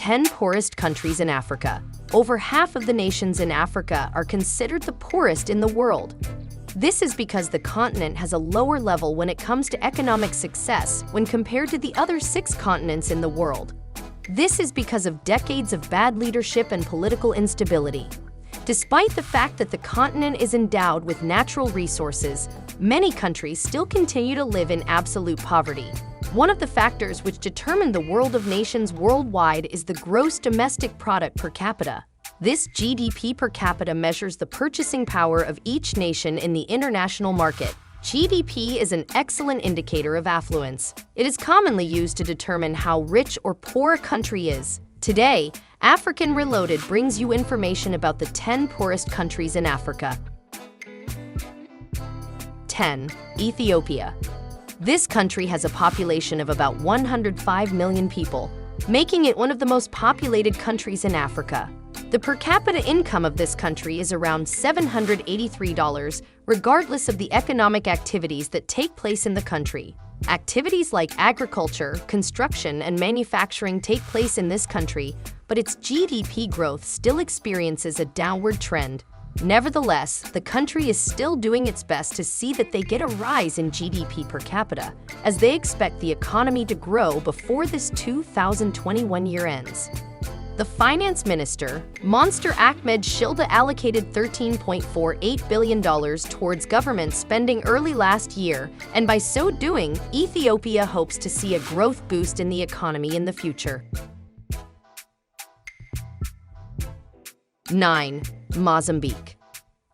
10 poorest countries in Africa. Over half of the nations in Africa are considered the poorest in the world. This is because the continent has a lower level when it comes to economic success when compared to the other 6 continents in the world. This is because of decades of bad leadership and political instability. Despite the fact that the continent is endowed with natural resources, many countries still continue to live in absolute poverty. One of the factors which determine the world of nations worldwide is the gross domestic product per capita. This GDP per capita measures the purchasing power of each nation in the international market. GDP is an excellent indicator of affluence. It is commonly used to determine how rich or poor a country is. Today, African Reloaded brings you information about the 10 poorest countries in Africa. 10. Ethiopia. This country has a population of about 105 million people, making it one of the most populated countries in Africa. The per capita income of this country is around $783, regardless of the economic activities that take place in the country. Activities like agriculture, construction, and manufacturing take place in this country, but its GDP growth still experiences a downward trend. Nevertheless, the country is still doing its best to see that they get a rise in GDP per capita, as they expect the economy to grow before this 2021 year ends. The finance minister, Monster Ahmed Shilda, allocated $13.48 billion towards government spending early last year, and by so doing, Ethiopia hopes to see a growth boost in the economy in the future. 9. Mozambique.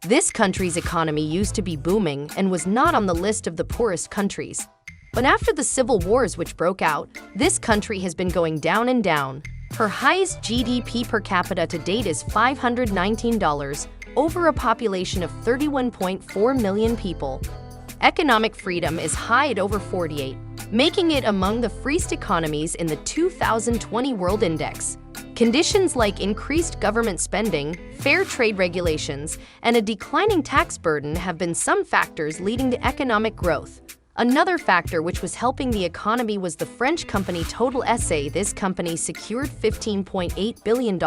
This country's economy used to be booming and was not on the list of the poorest countries. But after the civil wars which broke out, this country has been going down and down. Her highest GDP per capita to date is $519, over a population of 31.4 million people. Economic freedom is high at over 48, making it among the freest economies in the 2020 World Index. Conditions like increased government spending, fair trade regulations, and a declining tax burden have been some factors leading to economic growth. Another factor which was helping the economy was the French company Total SA. This company secured $15.8 billion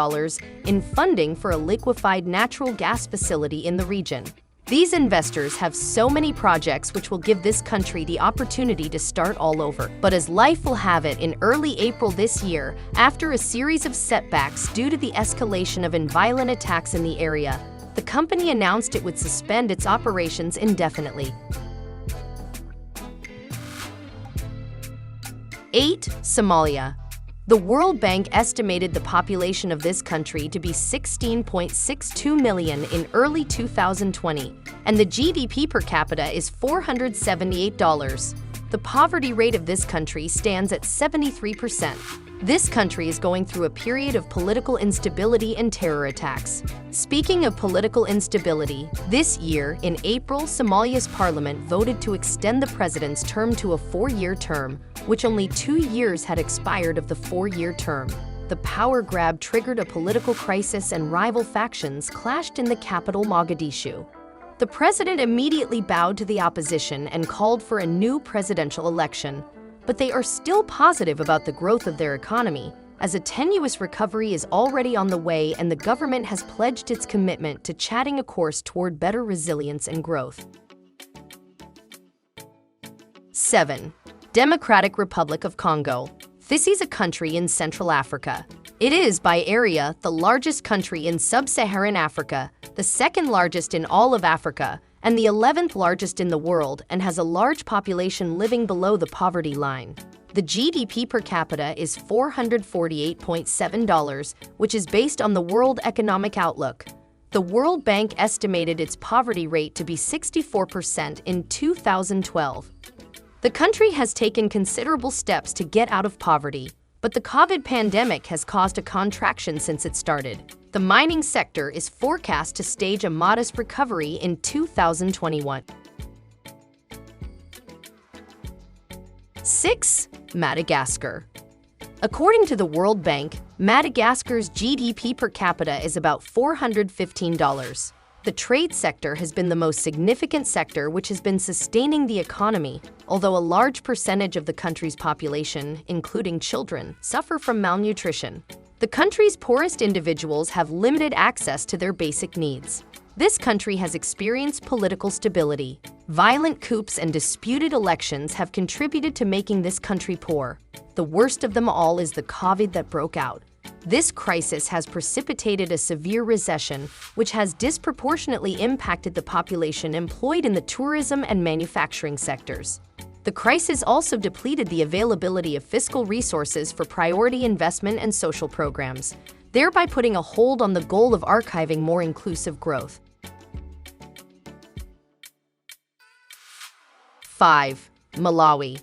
in funding for a liquefied natural gas facility in the region. These investors have so many projects which will give this country the opportunity to start all over. But as life will have it, in early April this year, after a series of setbacks due to the escalation of violent attacks in the area, the company announced it would suspend its operations indefinitely. 8. Somalia. The World Bank estimated the population of this country to be 16.62 million in early 2020, and the GDP per capita is $478. The poverty rate of this country stands at 73%. This country is going through a period of political instability and terror attacks. Speaking of political instability, this year, in April, Somalia's parliament voted to extend the president's term to a 4-year term, which only 2 years had expired of the 4-year term. The power grab triggered a political crisis and rival factions clashed in the capital, Mogadishu. The president immediately bowed to the opposition and called for a new presidential election. But they are still positive about the growth of their economy, as a tenuous recovery is already on the way and the government has pledged its commitment to charting a course toward better resilience and growth. 7. Democratic Republic of Congo. This is a country in Central Africa. It is, by area, the largest country in sub-Saharan Africa, the second largest in all of Africa, and the 11th largest in the world, and has a large population living below the poverty line. The GDP per capita is $448.7, which is based on the World Economic Outlook. The World Bank estimated its poverty rate to be 64% in 2012. The country has taken considerable steps to get out of poverty, but the COVID pandemic has caused a contraction since it started. The mining sector is forecast to stage a modest recovery in 2021. 6. Madagascar. According to the World Bank, Madagascar's GDP per capita is about $415. The trade sector has been the most significant sector which has been sustaining the economy, although a large percentage of the country's population, including children, suffer from malnutrition. The country's poorest individuals have limited access to their basic needs. This country has experienced political stability. Violent coups and disputed elections have contributed to making this country poor. The worst of them all is the COVID that broke out. This crisis has precipitated a severe recession, which has disproportionately impacted the population employed in the tourism and manufacturing sectors. The crisis also depleted the availability of fiscal resources for priority investment and social programs, thereby putting a hold on the goal of archiving more inclusive growth. 5. Malawi.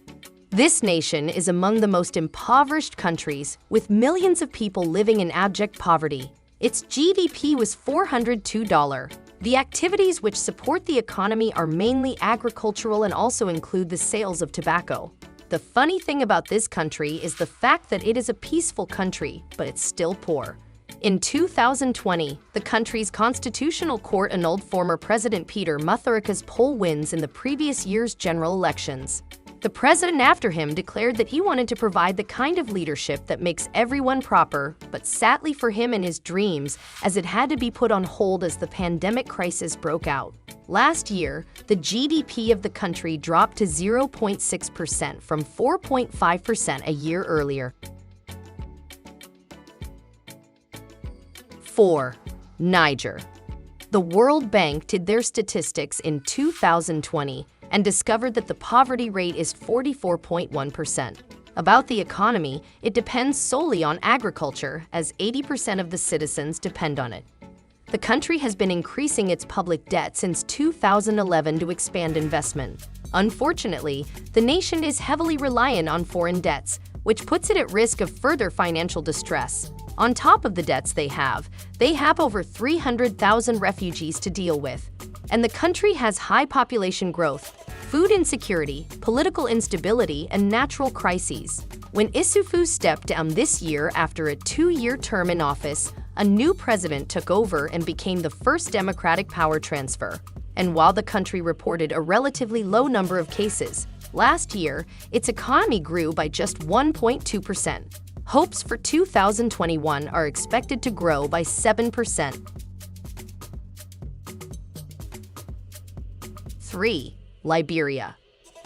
This nation is among the most impoverished countries, with millions of people living in abject poverty. Its GDP was $402. The activities which support the economy are mainly agricultural and also include the sales of tobacco. The funny thing about this country is the fact that it is a peaceful country, but it's still poor. In 2020, the country's constitutional court annulled former President Peter Mutharika's poll wins in the previous year's general elections. The president after him declared that he wanted to provide the kind of leadership that makes everyone proper, but sadly for him and his dreams, as it had to be put on hold as the pandemic crisis broke out. Last year, the GDP of the country dropped to 0.6% from 4.5% a year earlier. 4. Niger. The World Bank did their statistics in 2020 and discovered that the poverty rate is 44.1%. About the economy, it depends solely on agriculture, as 80% of the citizens depend on it. The country has been increasing its public debt since 2011 to expand investment. Unfortunately, the nation is heavily reliant on foreign debts, which puts it at risk of further financial distress. On top of the debts they have over 300,000 refugees to deal with. And the country has high population growth, food insecurity, political instability, and natural crises. When Issoufou stepped down this year after a 2-year term in office, a new president took over and became the first democratic power transfer. And while the country reported a relatively low number of cases, last year, its economy grew by just 1.2%. Hopes for 2021 are expected to grow by 7%. 3. Liberia.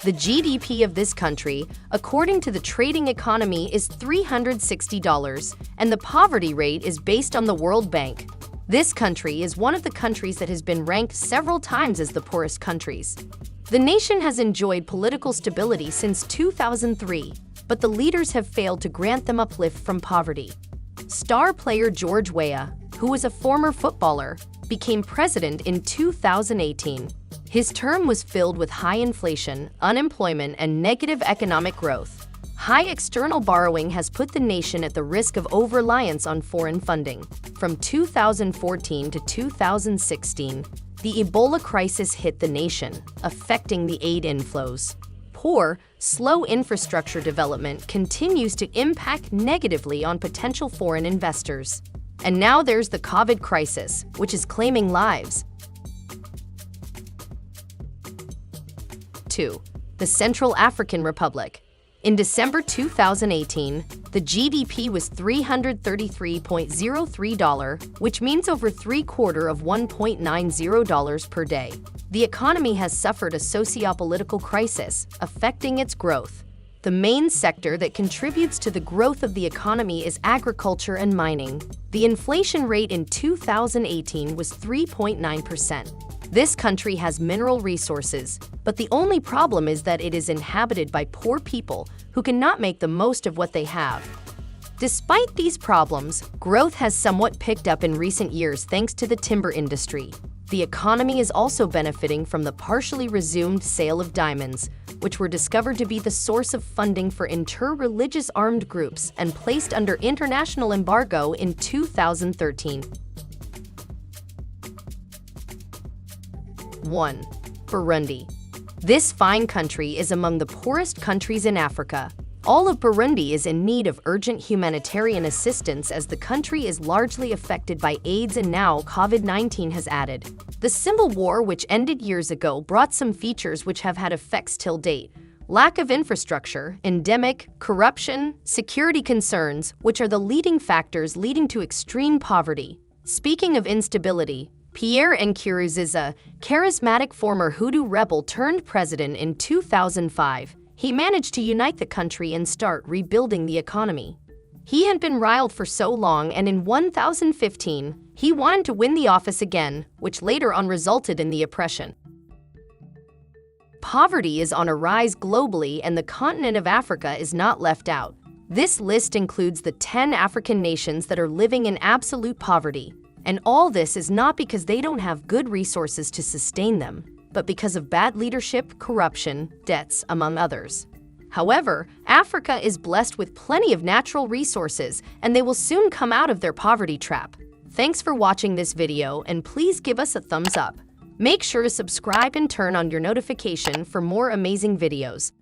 The GDP of this country, according to the trading economy, is $360, and the poverty rate is based on the World Bank. This country is one of the countries that has been ranked several times as the poorest countries. The nation has enjoyed political stability since 2003, but the leaders have failed to grant them uplift from poverty. Star player George Weah, who was a former footballer, became president in 2018. His term was filled with high inflation, unemployment, and negative economic growth. High external borrowing has put the nation at the risk of over-reliance on foreign funding. From 2014 to 2016, the Ebola crisis hit the nation, affecting the aid inflows. Poor, slow infrastructure development continues to impact negatively on potential foreign investors. And now there's the COVID crisis, which is claiming lives. 2. The Central African Republic. In December 2018, the GDP was $333.03, which means over $0.75 of $1.90 per day. The economy has suffered a socio-political crisis, affecting its growth. The main sector that contributes to the growth of the economy is agriculture and mining. The inflation rate in 2018 was 3.9%. This country has mineral resources, but the only problem is that it is inhabited by poor people who cannot make the most of what they have. Despite these problems, growth has somewhat picked up in recent years thanks to the timber industry. The economy is also benefiting from the partially resumed sale of diamonds, which were discovered to be the source of funding for inter-religious armed groups and placed under international embargo in 2013. 1. Burundi. This fine country is among the poorest countries in Africa. All of Burundi is in need of urgent humanitarian assistance as the country is largely affected by AIDS and now COVID-19 has added. The civil war which ended years ago brought some features which have had effects till date, lack of infrastructure, endemic, corruption, security concerns, which are the leading factors leading to extreme poverty. Speaking of instability, Pierre Nkurunziza, charismatic former Hutu rebel turned president in 2005, he managed to unite the country and start rebuilding the economy. He had been riled for so long, and in 2015, he wanted to win the office again, which later on resulted in the oppression. Poverty is on a rise globally, and the continent of Africa is not left out. This list includes the 10 African nations that are living in absolute poverty. And all this is not because they don't have good resources to sustain them, but because of bad leadership, corruption, debts, among others. However, Africa is blessed with plenty of natural resources, and they will soon come out of their poverty trap. Thanks for watching this video, and please give us a thumbs up. Make sure to subscribe and turn on your notification for more amazing videos.